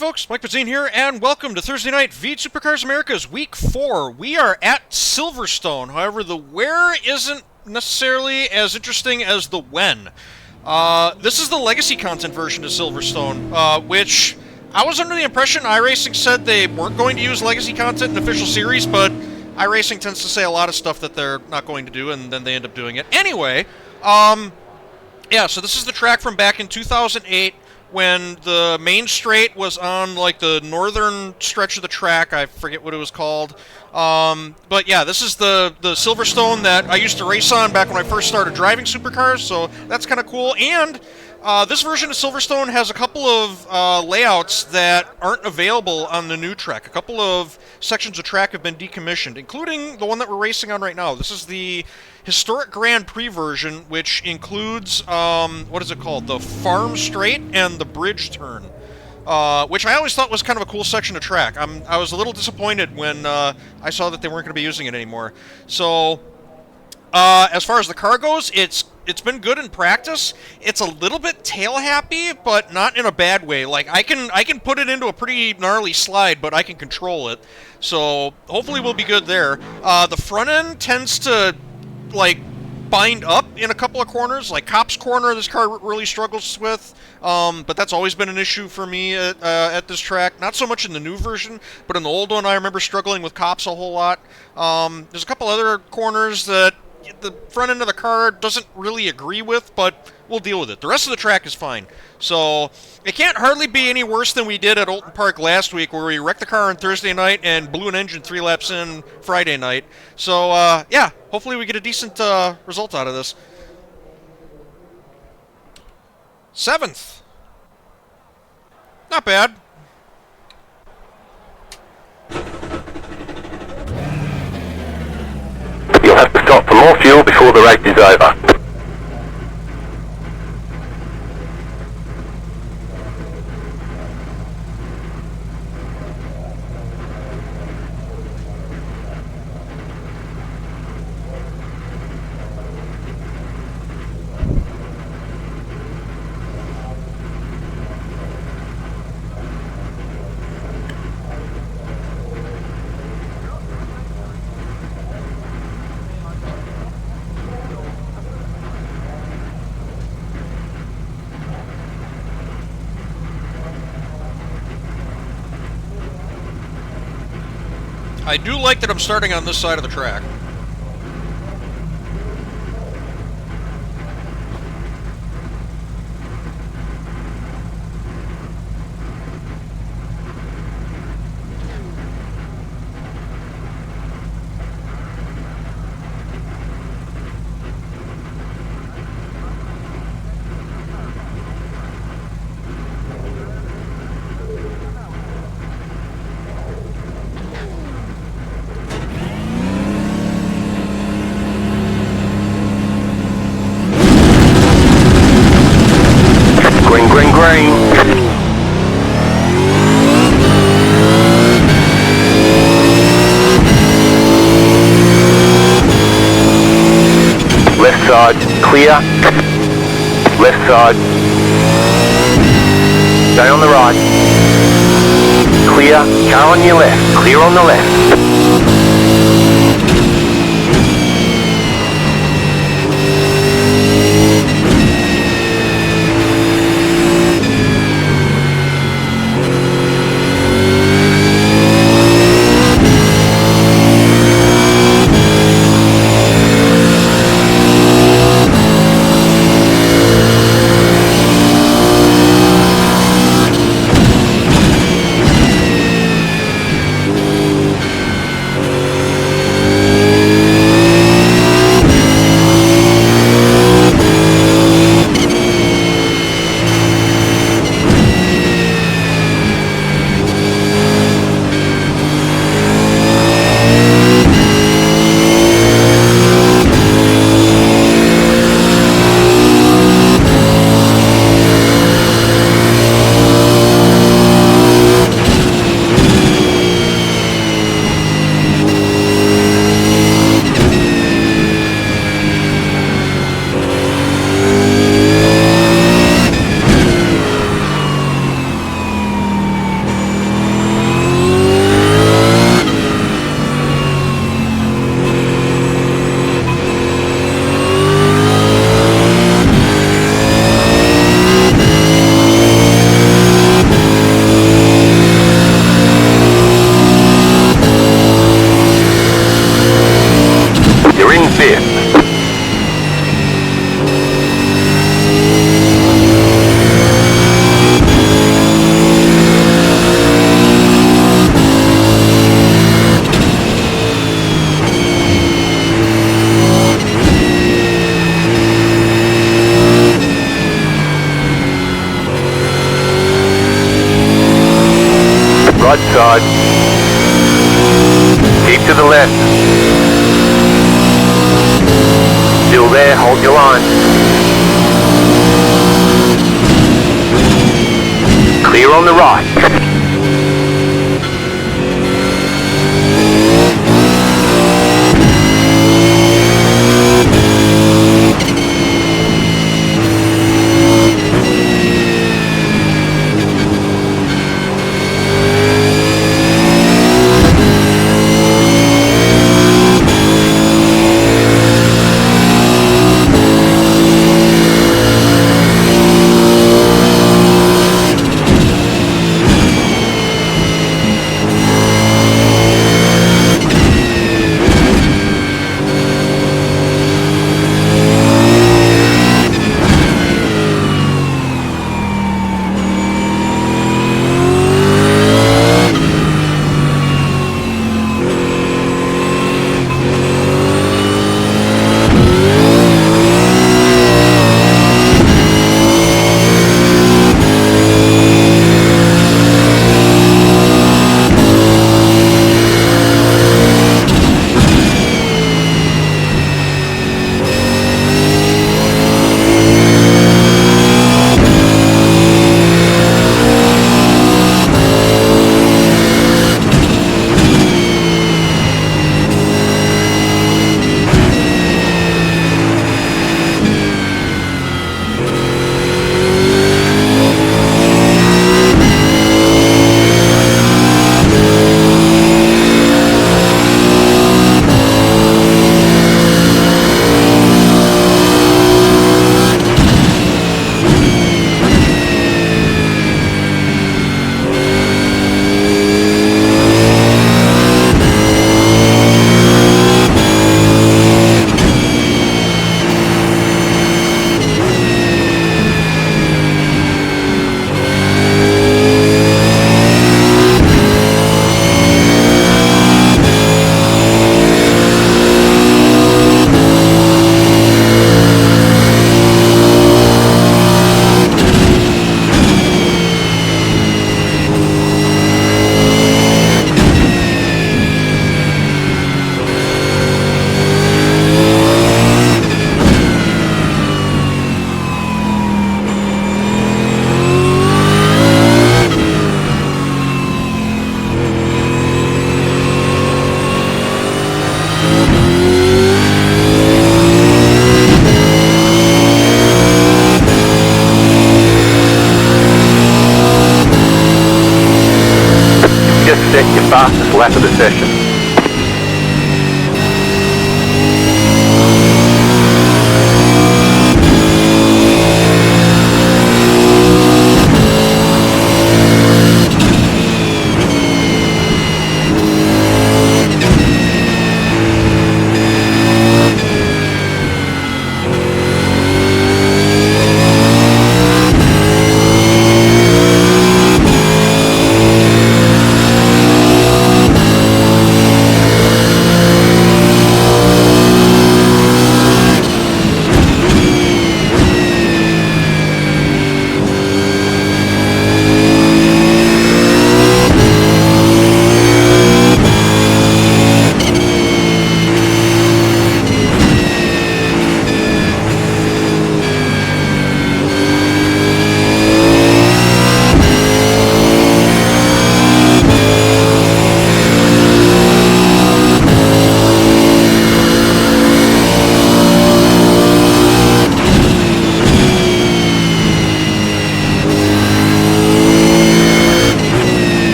folks, Mike Pizzine here, and welcome to Thursday Night v Supercars America's Week 4. We are at Silverstone, however the where isn't necessarily as interesting as the when. This is the legacy content version of Silverstone, which I was under the impression iRacing said they weren't going to use legacy content in official series, but iRacing tends to say a lot of stuff that they're not going to do, and then they end up doing it. Anyway, yeah, so this is the track from back in 2008, when the main straight was on, like, the northern stretch of the track. I forget what it was called. But yeah, this is the Silverstone that I used to race on back when I first started driving supercars, so that's kind of cool. And this version of Silverstone has a couple of layouts that aren't available on the new track. A couple of sections of track have been decommissioned, including the one that we're racing on right now. This is the Historic Grand Prix version, which includes, what is it called? The Farm Straight and the Bridge Turn, which I always thought was kind of a cool section of track. I was a little disappointed when I saw that they weren't going to be using it anymore. So, as far as the car goes, it's been good in practice. It's a little bit tail happy, but not in a bad way. Like, I can put it into a pretty gnarly slide, but I can control it. So hopefully we'll be good there. The front end tends to, like, bind up in a couple of corners. Like Cop's Corner, this car really struggles with, but that's always been an issue for me at this track. Not so much in the new version, but in the old one I remember struggling with Cops a whole lot. There's a couple other corners that the front end of the car doesn't really agree with, but we'll deal with it. The rest of the track is fine. So it can't hardly be any worse than we did at Oulton Park last week, where we wrecked the car on Thursday night and blew an engine 3 laps in Friday night. So, yeah, hopefully we get a decent result out of this. 7th. Not bad. You'll have to stop for more fuel before the race is over. I do like that I'm starting on this side of the track. Green. Left side, clear. Left side. Stay on the right. Clear. Car on your left. Clear on the left. outside. Keep to the left. Still there, hold your line. Clear on the right. Set your fastest lap of the session.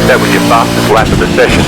That was your fastest lap of the session.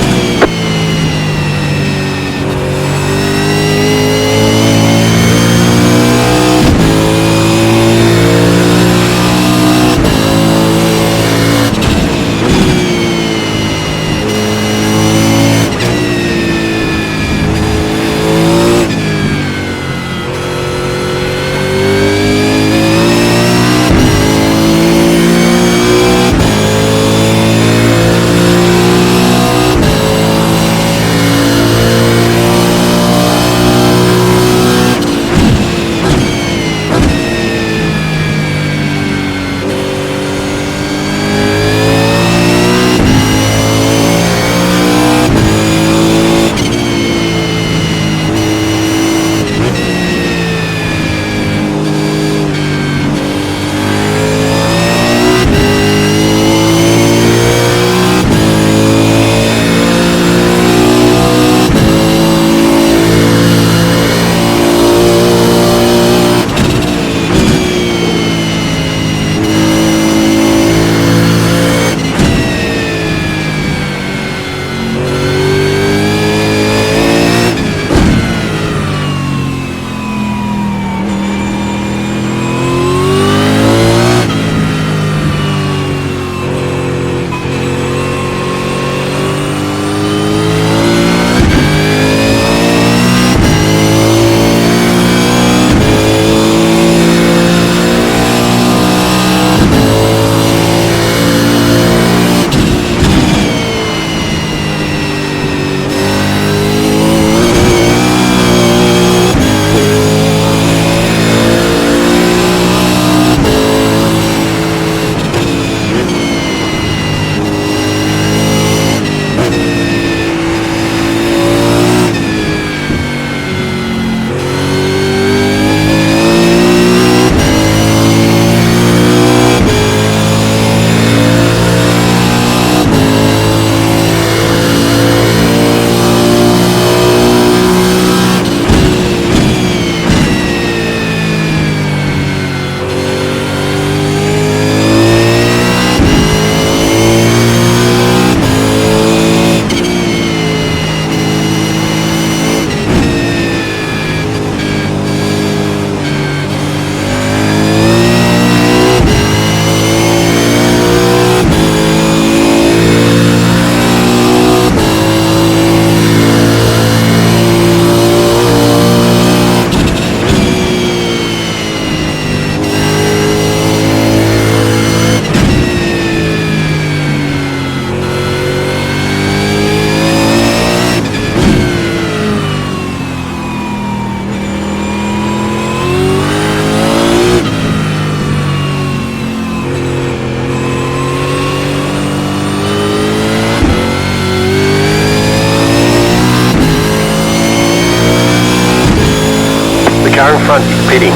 front is pitting.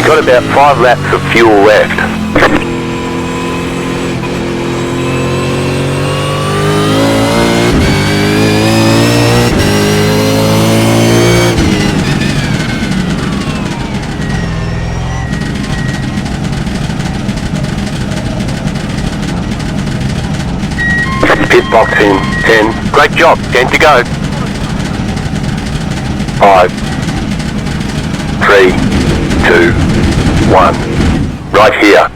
Got about 5 laps of fuel left. Pit box in 10. Great job. 10 to go. 5, 3, 2, 1. Right here.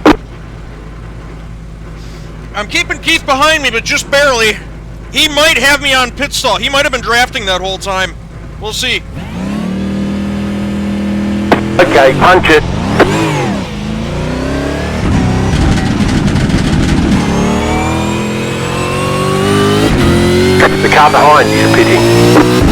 I'm keeping Keith behind me, but just barely. He might have me on pit stall. He might have been drafting that whole time. We'll see. Okay, punch it. The car behind is pitting.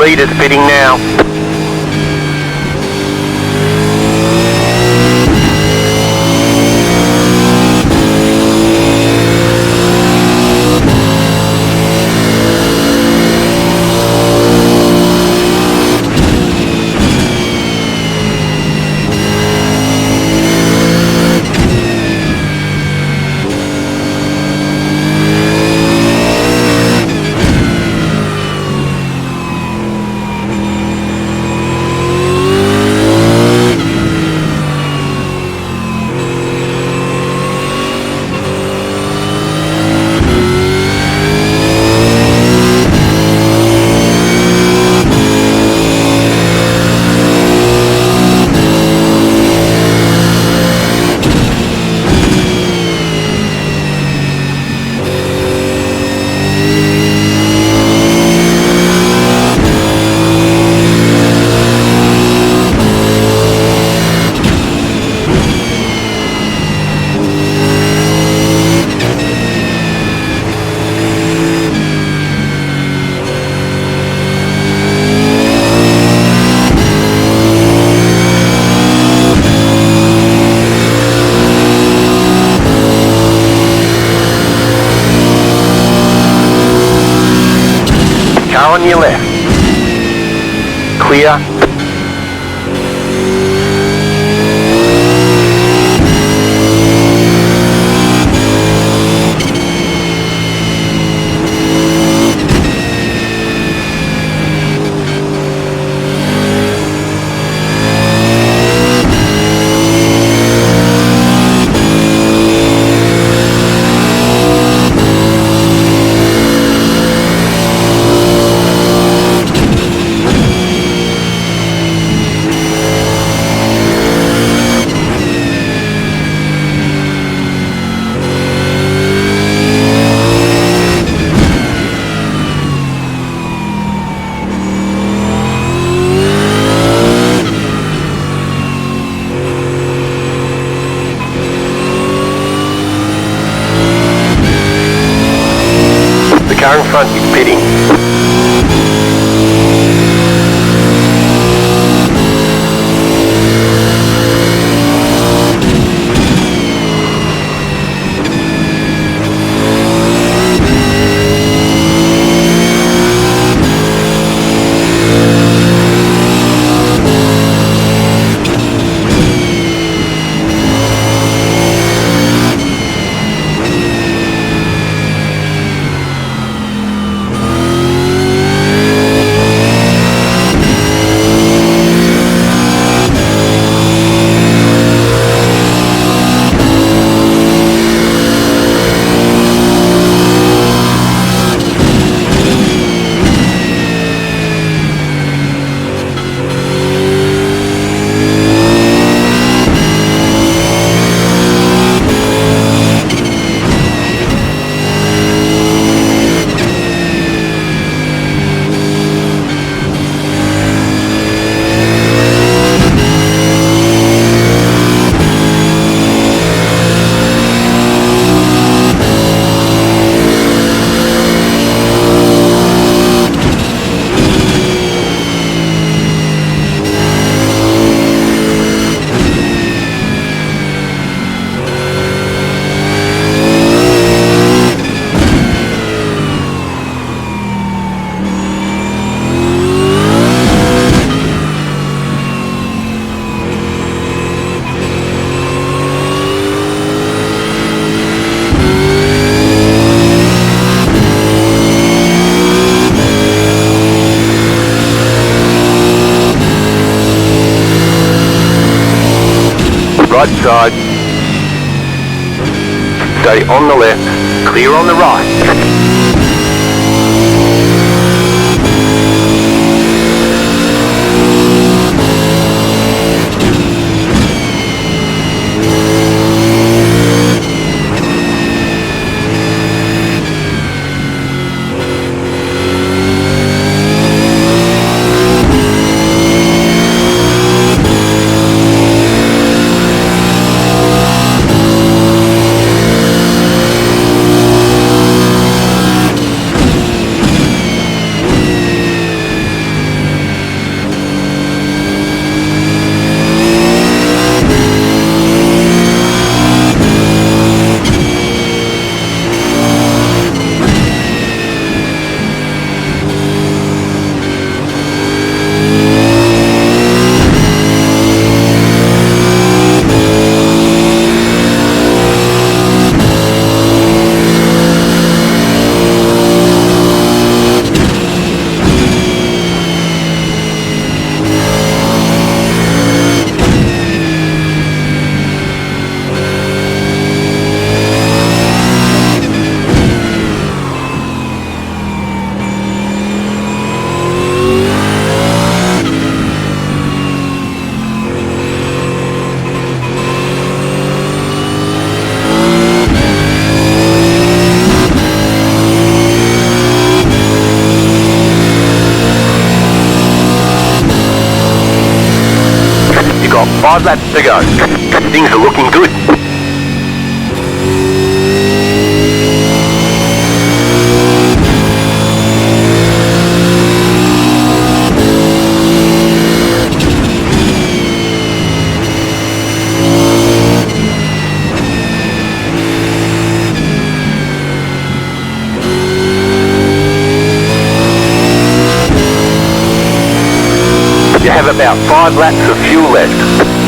leader's pitting now. car on your left. Clear. The car in front is pitting. Right side. Stay on the left, clear on the right. Got 5 laps to go. Things are looking good. have about 5 laps of fuel left.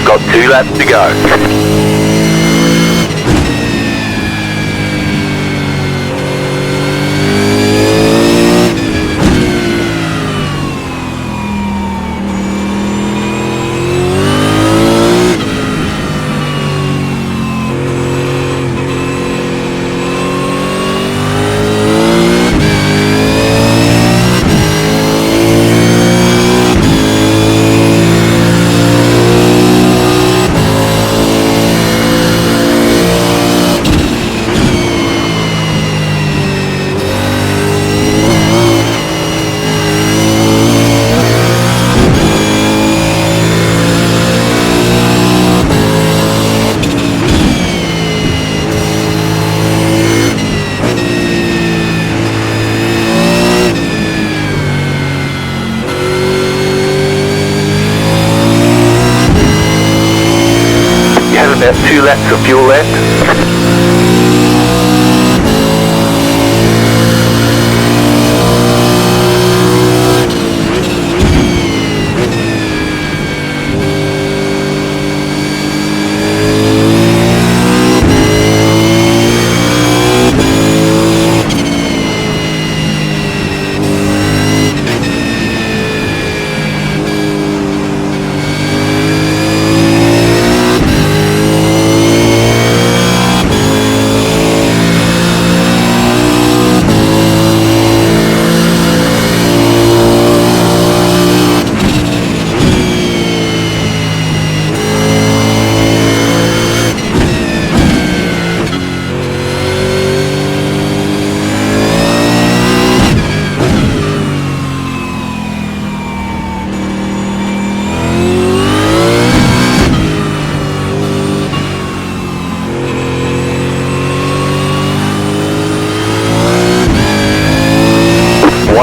Got 2 laps to go.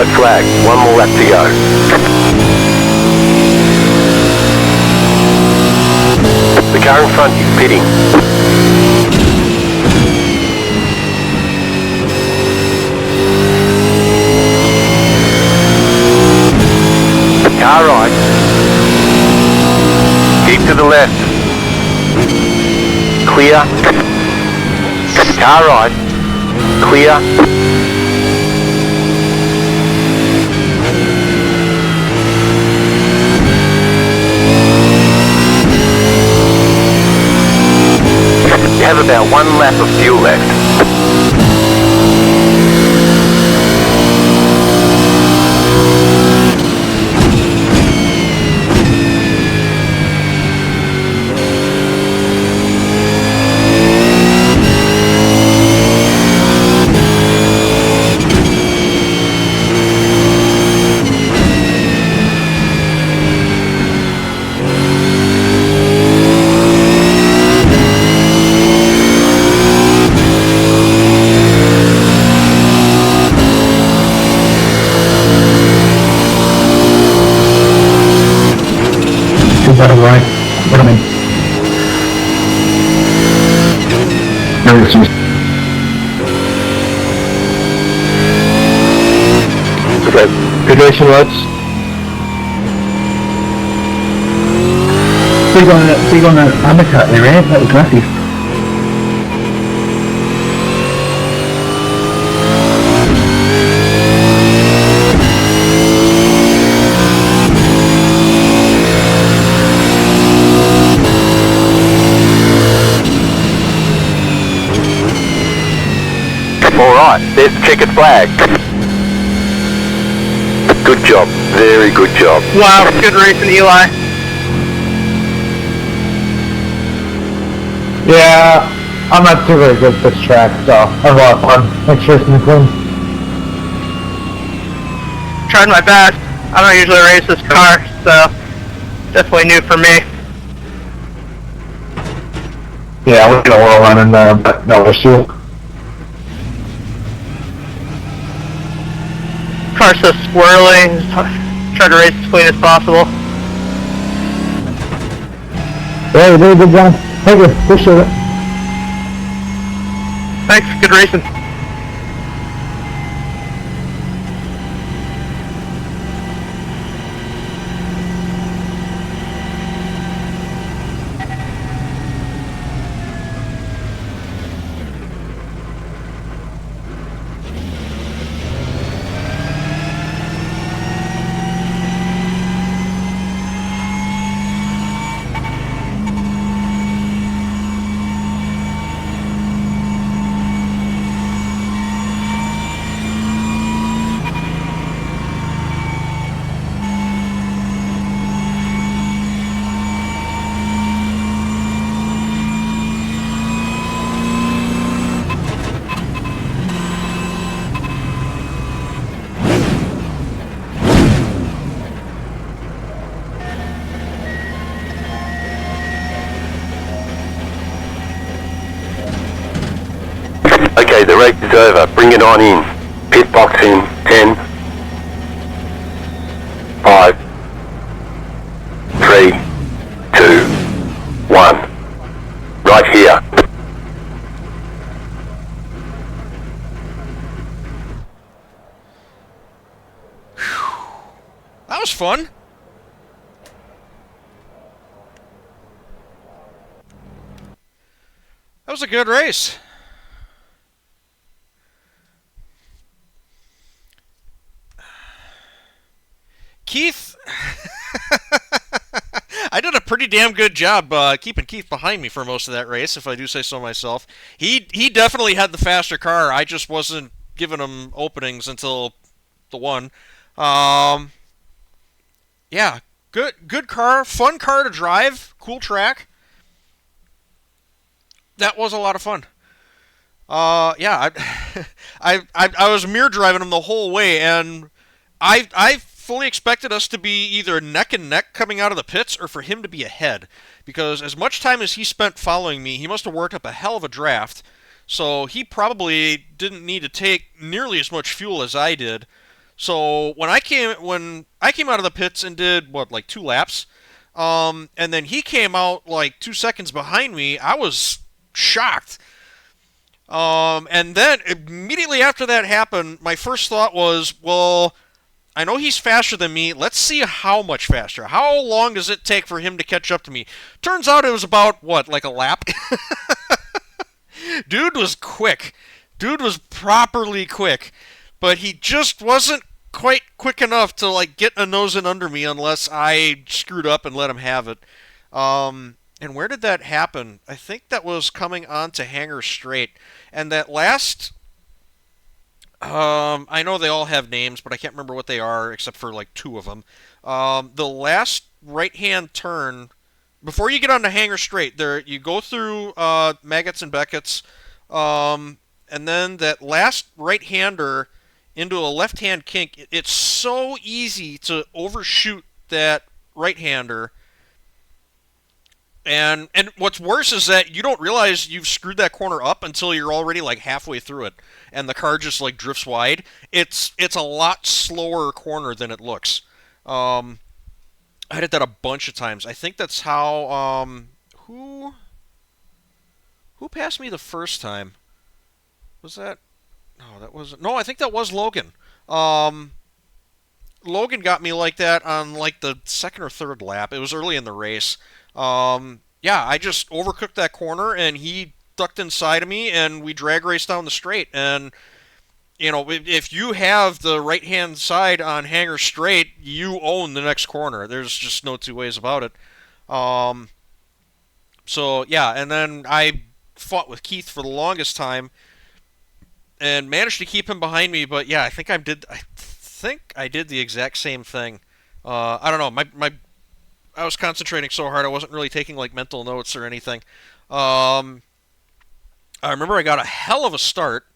White flag. One more lap to go. The car in front is pitting. Car right. Keep to the left. Clear. Car right. Clear. You have about 1 lap of fuel left. Right. What I mean? Okay. Good words. Big on the undercut there, eh? That was massive. Alright, there's the checkered flag. Good job, very good job. Wow, good racing, Eli. Yeah, I'm not too very good at this track, so I have a lot of fun. Thanks for listening, Quinn. Tried my best. I don't usually race this car, so definitely new for me. Yeah, we're gonna whirl on in there, but no issue. Car's so swirly. Try to race as clean as possible. Hey, very good, John. Thank you. Appreciate it. Thanks, good racing. Okay, the race is over. Bring it on in. Pit box in 10, 5, 3, 2, 1. Right here. That was fun. That was a good race. Keith, I did a pretty damn good job keeping Keith behind me for most of that race, if I do say so myself. He definitely had the faster car. I just wasn't giving him openings until the one. Yeah, good car, fun car to drive, cool track. That was a lot of fun. Yeah, I was mirror driving him the whole way, and I fully expected us to be either neck and neck coming out of the pits or for him to be ahead. Because as much time as he spent following me, he must have worked up a hell of a draft. So he probably didn't need to take nearly as much fuel as I did. So when I came out of the pits and did what, like 2 laps, and then he came out like 2 seconds behind me, I was shocked. And then immediately after that happened, my first thought was, well, I know he's faster than me. Let's see how much faster. How long does it take for him to catch up to me? Turns out it was about, what, like a lap? Dude was quick. Dude was properly quick. But he just wasn't quite quick enough to, like, get a nose in under me unless I screwed up and let him have it. And where did that happen? I think that was coming on to Hanger Straight. And that last... I know they all have names, but I can't remember what they are, except for, like, 2 of them. The last right-hand turn... Before you get onto Hanger Straight, there you go through Maggots and Beckett's, and then that last right-hander into a left-hand kink. It's so easy to overshoot that right-hander. And what's worse is that you don't realize you've screwed that corner up until you're already like halfway through it, and the car just like drifts wide. It's a lot slower corner than it looks. I did that a bunch of times. I think that's how who passed me the first time? Was that? No, that wasn't. No, I think that was Logan. Logan got me like that on like the second or third lap. It was early in the race. Yeah, I just overcooked that corner, and he ducked inside of me, and we drag raced down the straight. And you know, if you have the right-hand side on Hanger Straight, you own the next corner. There's just no two ways about it. So, yeah, and then I fought with Keith for the longest time and managed to keep him behind me, but yeah, I think I did the exact same thing. I don't know, I was concentrating so hard I wasn't really taking, like, mental notes or anything. I remember I got a hell of a start.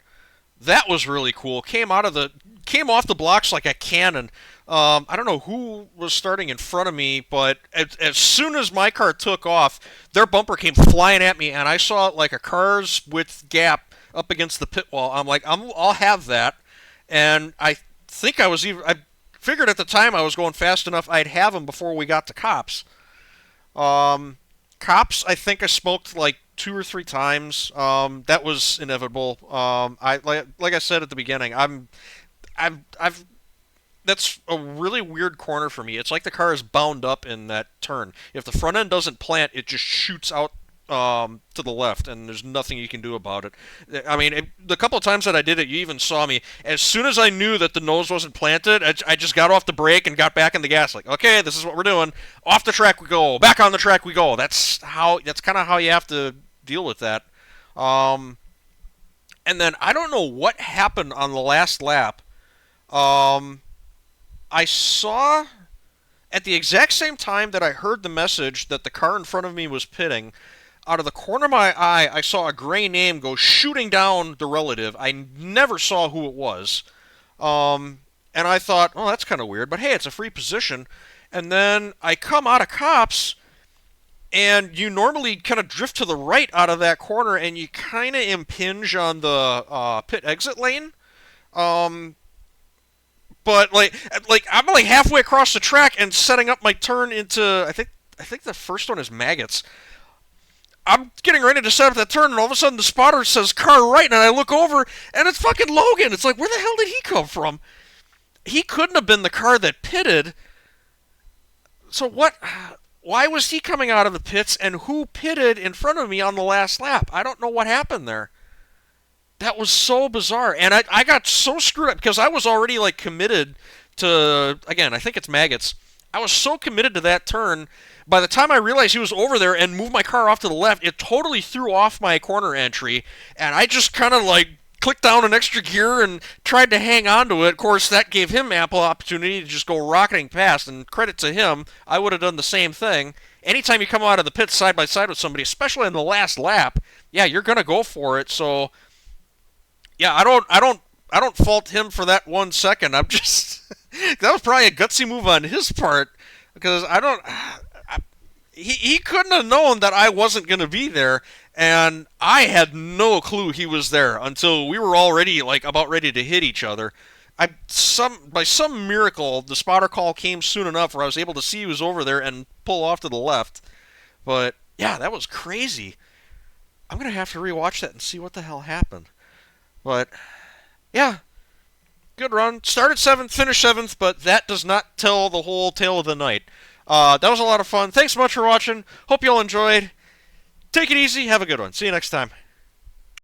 That was really cool. Came off the blocks like a cannon. I don't know who was starting in front of me, but as soon as my car took off, their bumper came flying at me, and I saw it like a car's width gap up against the pit wall. I'm like, I'll have that. And I think I figured at the time I was going fast enough I'd have them before we got to Cops. Cops, I think I smoked like 2 or 3 times. That was inevitable. Like I said at the beginning, that's a really weird corner for me. It's like the car is bound up in that turn. If the front end doesn't plant, it just shoots out to the left, and there's nothing you can do about it. I mean, the couple of times that I did it, you even saw me. As soon as I knew that the nose wasn't planted, I just got off the brake and got back in the gas. Like, okay, this is what we're doing. Off the track we go. Back on the track we go. That's kind of how you have to deal with that. And then I don't know what happened on the last lap. I saw at the exact same time that I heard the message that the car in front of me was pitting. Out of the corner of my eye, I saw a gray name go shooting down the relative. I never saw who it was. And I thought, oh, that's kind of weird, but hey, it's a free position. And then I come out of Cops, and you normally kind of drift to the right out of that corner, and you kind of impinge on the pit exit lane. But like I'm like halfway across the track and setting up my turn into I think the first one is Maggots. I'm getting ready to set up that turn, and all of a sudden the spotter says car right, and I look over, and it's fucking Logan. It's like, where the hell did he come from? He couldn't have been the car that pitted. So what? Why was he coming out of the pits, and who pitted in front of me on the last lap? I don't know what happened there. That was so bizarre, and I got so screwed up because I was already like committed to, again, I think it's Maggots. I was so committed to that turn. By the time I realized he was over there and moved my car off to the left, it totally threw off my corner entry, and I just kind of like clicked down an extra gear and tried to hang on to it. Of course, that gave him ample opportunity to just go rocketing past, and credit to him, I would have done the same thing. Anytime you come out of the pits side by side with somebody, especially in the last lap, yeah, you're gonna go for it. So, yeah, I don't fault him for that 1 second. I'm just that was probably a gutsy move on his part because he couldn't have known that I wasn't going to be there, and I had no clue he was there until we were already like about ready to hit each other. by some miracle, the spotter call came soon enough where I was able to see he was over there and pull off to the left. But yeah, that was crazy. I'm gonna have to rewatch that and see what the hell happened. But yeah, good run. Started 7th, finished 7th, but that does not tell the whole tale of the night. That was a lot of fun. Thanks so much for watching. Hope you all enjoyed. Take it easy. Have a good one. See you next time.